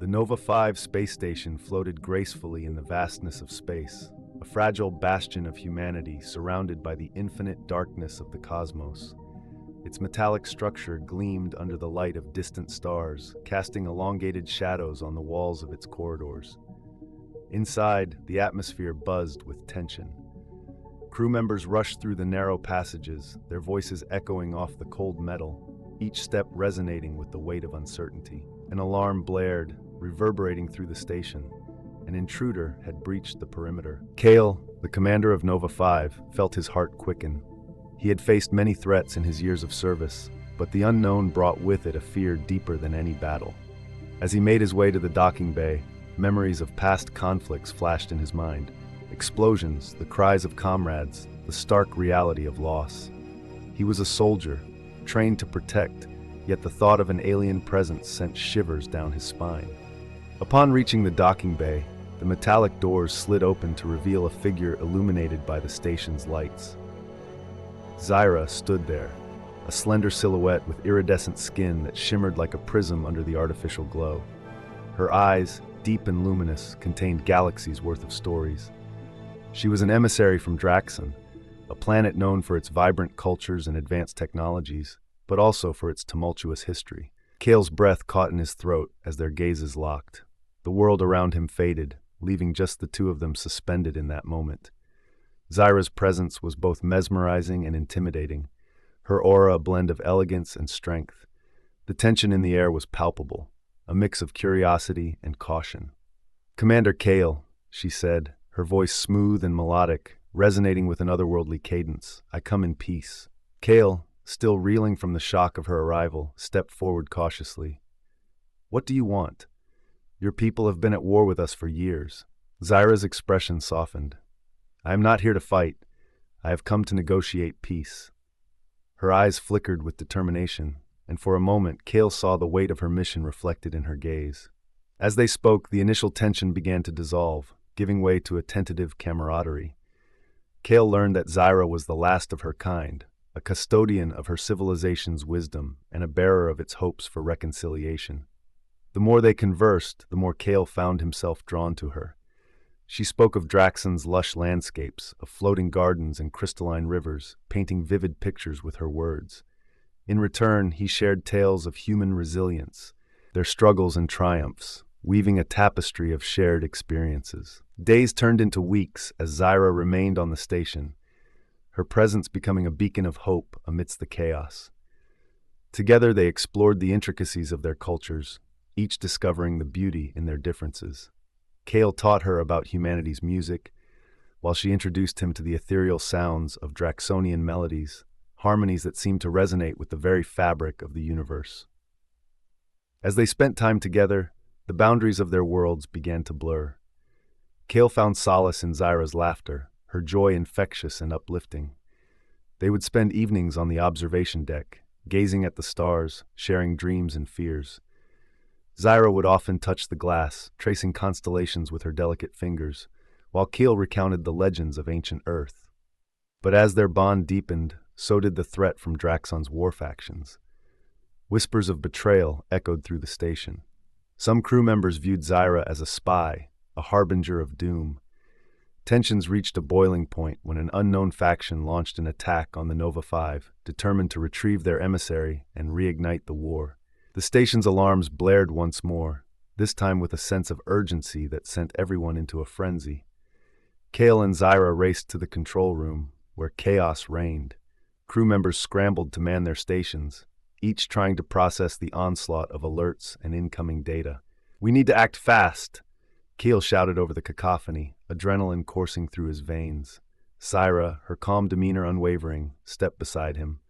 The Nova 5 space station floated gracefully in the vastness of space, a fragile bastion of humanity surrounded by the infinite darkness of the cosmos. Its metallic structure gleamed under the light of distant stars, casting elongated shadows on the walls of its corridors. Inside, the atmosphere buzzed with tension. Crew members rushed through the narrow passages, their voices echoing off the cold metal, each step resonating with the weight of uncertainty. An alarm blared, reverberating through the station. An intruder had breached the perimeter. Kale, the commander of Nova 5, felt his heart quicken. He had faced many threats in his years of service, but the unknown brought with it a fear deeper than any battle. As he made his way to the docking bay, memories of past conflicts flashed in his mind. Explosions, the cries of comrades, the stark reality of loss. He was a soldier, trained to protect, yet the thought of an alien presence sent shivers down his spine. Upon reaching the docking bay, the metallic doors slid open to reveal a figure illuminated by the station's lights. Zyra stood there, a slender silhouette with iridescent skin that shimmered like a prism under the artificial glow. Her eyes, deep and luminous, contained galaxies worth of stories. She was an emissary from Draxon, a planet known for its vibrant cultures and advanced technologies, but also for its tumultuous history. Kale's breath caught in his throat as their gazes locked. The world around him faded, leaving just the two of them suspended in that moment. Zyra's presence was both mesmerizing and intimidating, her aura a blend of elegance and strength. The tension in the air was palpable, a mix of curiosity and caution. "Commander Kale," she said, her voice smooth and melodic, resonating with an otherworldly cadence, "I come in peace." Kale, still reeling from the shock of her arrival, stepped forward cautiously. "What do you want? Your people have been at war with us for years." Zyra's expression softened. "I am not here to fight. I have come to negotiate peace." Her eyes flickered with determination, and for a moment Kale saw the weight of her mission reflected in her gaze. As they spoke, the initial tension began to dissolve, giving way to a tentative camaraderie. Kale learned that Zyra was the last of her kind, a custodian of her civilization's wisdom and a bearer of its hopes for reconciliation. The more they conversed, the more Kale found himself drawn to her. She spoke of Draxon's lush landscapes, of floating gardens and crystalline rivers, painting vivid pictures with her words. In return, he shared tales of human resilience, their struggles and triumphs, weaving a tapestry of shared experiences. Days turned into weeks as Zyra remained on the station, her presence becoming a beacon of hope amidst the chaos. Together they explored the intricacies of their cultures, each discovering the beauty in their differences. Kale taught her about humanity's music, while she introduced him to the ethereal sounds of Draxonian melodies, harmonies that seemed to resonate with the very fabric of the universe. As they spent time together, the boundaries of their worlds began to blur. Kale found solace in Zyra's laughter, her joy infectious and uplifting. They would spend evenings on the observation deck, gazing at the stars, sharing dreams and fears. Zyra would often touch the glass, tracing constellations with her delicate fingers, while Kale recounted the legends of ancient Earth. But as their bond deepened, so did the threat from Draxon's war factions. Whispers of betrayal echoed through the station. Some crew members viewed Zyra as a spy, a harbinger of doom. Tensions reached a boiling point when an unknown faction launched an attack on the Nova 5, determined to retrieve their emissary and reignite the war. The station's alarms blared once more, this time with a sense of urgency that sent everyone into a frenzy. Kale and Zyra raced to the control room, where chaos reigned. Crew members scrambled to man their stations, each trying to process the onslaught of alerts and incoming data. "We need to act fast," Kale shouted over the cacophony, adrenaline coursing through his veins. Zyra, her calm demeanor unwavering, stepped beside him.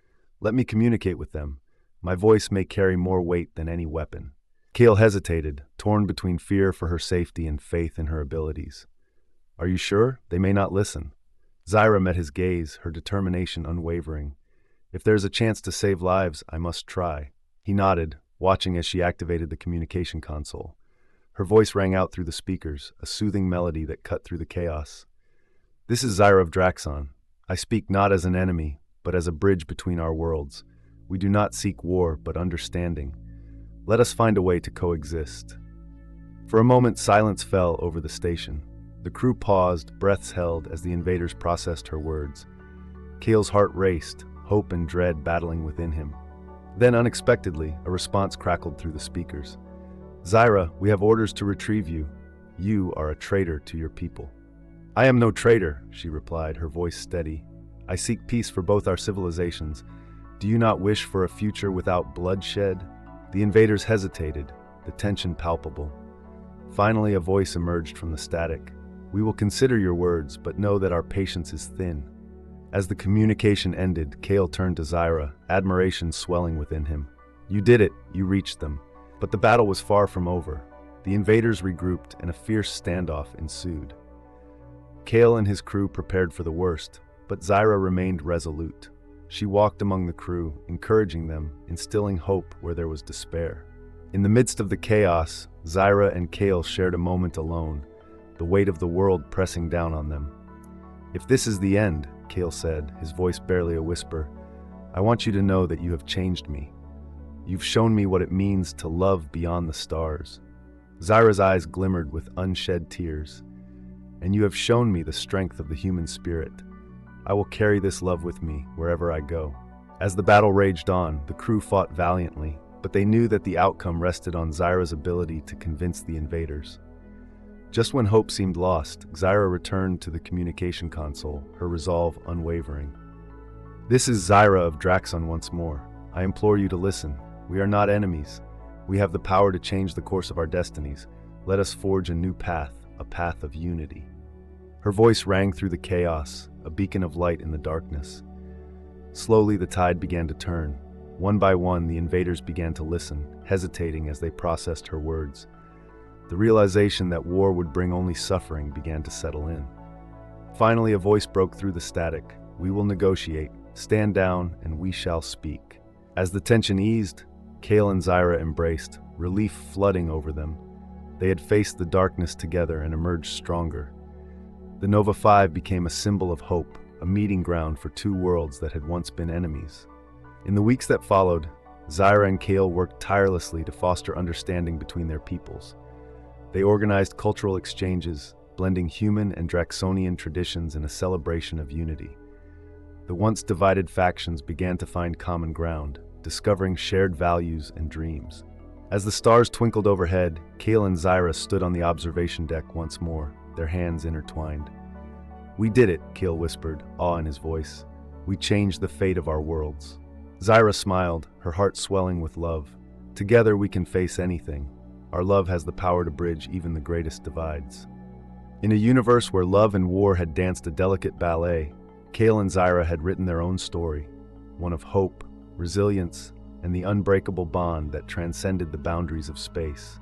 "Let me communicate with them. My voice may carry more weight than any weapon." Kale hesitated, torn between fear for her safety and faith in her abilities. "Are you sure? They may not listen." Zyra met his gaze, her determination unwavering. "If there's a chance to save lives, I must try." He nodded, watching as she activated the communication console. Her voice rang out through the speakers, a soothing melody that cut through the chaos. "This is Zyra of Draxon. I speak not as an enemy, but as a bridge between our worlds. We do not seek war, but understanding. Let us find a way to coexist." For a moment, silence fell over the station. The crew paused, breaths held as the invaders processed her words. Kale's heart raced, hope and dread battling within him. Then, unexpectedly, a response crackled through the speakers. "Zyra, we have orders to retrieve you. You are a traitor to your people." "I am no traitor," she replied, her voice steady. "I seek peace for both our civilizations. Do you not wish for a future without bloodshed?" The invaders hesitated, the tension palpable. Finally, a voice emerged from the static. "We will consider your words, but know that our patience is thin." As the communication ended, Kale turned to Zyra, admiration swelling within him. "You did it, you reached them." But the battle was far from over. The invaders regrouped and a fierce standoff ensued. Kale and his crew prepared for the worst, but Zyra remained resolute. She walked among the crew, encouraging them, instilling hope where there was despair. In the midst of the chaos, Zyra and Kale shared a moment alone, the weight of the world pressing down on them. "If this is the end," Kale said, his voice barely a whisper, "I want you to know that you have changed me. You've shown me what it means to love beyond the stars." Zyra's eyes glimmered with unshed tears. "And you have shown me the strength of the human spirit. I will carry this love with me wherever I go." As the battle raged on, the crew fought valiantly, but they knew that the outcome rested on Zyra's ability to convince the invaders. Just when hope seemed lost, Zyra returned to the communication console, her resolve unwavering. "This is Zyra of Draxon once more. I implore you to listen. We are not enemies. We have the power to change the course of our destinies. Let us forge a new path, a path of unity." Her voice rang through the chaos, a beacon of light in the darkness. Slowly the tide began to turn. One by one, the invaders began to listen, hesitating as they processed her words. The realization that war would bring only suffering began to settle in. Finally, a voice broke through the static. "We will negotiate. Stand down, and we shall speak." As the tension eased, Kale and Zyra embraced, relief flooding over them. They had faced the darkness together and emerged stronger. The Nova 5 became a symbol of hope, a meeting ground for two worlds that had once been enemies. In the weeks that followed, Zyra and Kale worked tirelessly to foster understanding between their peoples. They organized cultural exchanges, blending human and Draxonian traditions in a celebration of unity. The once divided factions began to find common ground, discovering shared values and dreams. As the stars twinkled overhead, Kale and Zyra stood on the observation deck once more, their hands intertwined. "We did it," Kale whispered, awe in his voice. "We changed the fate of our worlds." Zyra smiled, her heart swelling with love. "Together we can face anything. Our love has the power to bridge even the greatest divides." In a universe where love and war had danced a delicate ballet, Kale and Zyra had written their own story, one of hope, resilience, and the unbreakable bond that transcended the boundaries of space.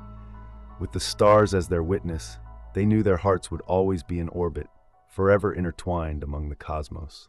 With the stars as their witness, they knew their hearts would always be in orbit, forever intertwined among the cosmos.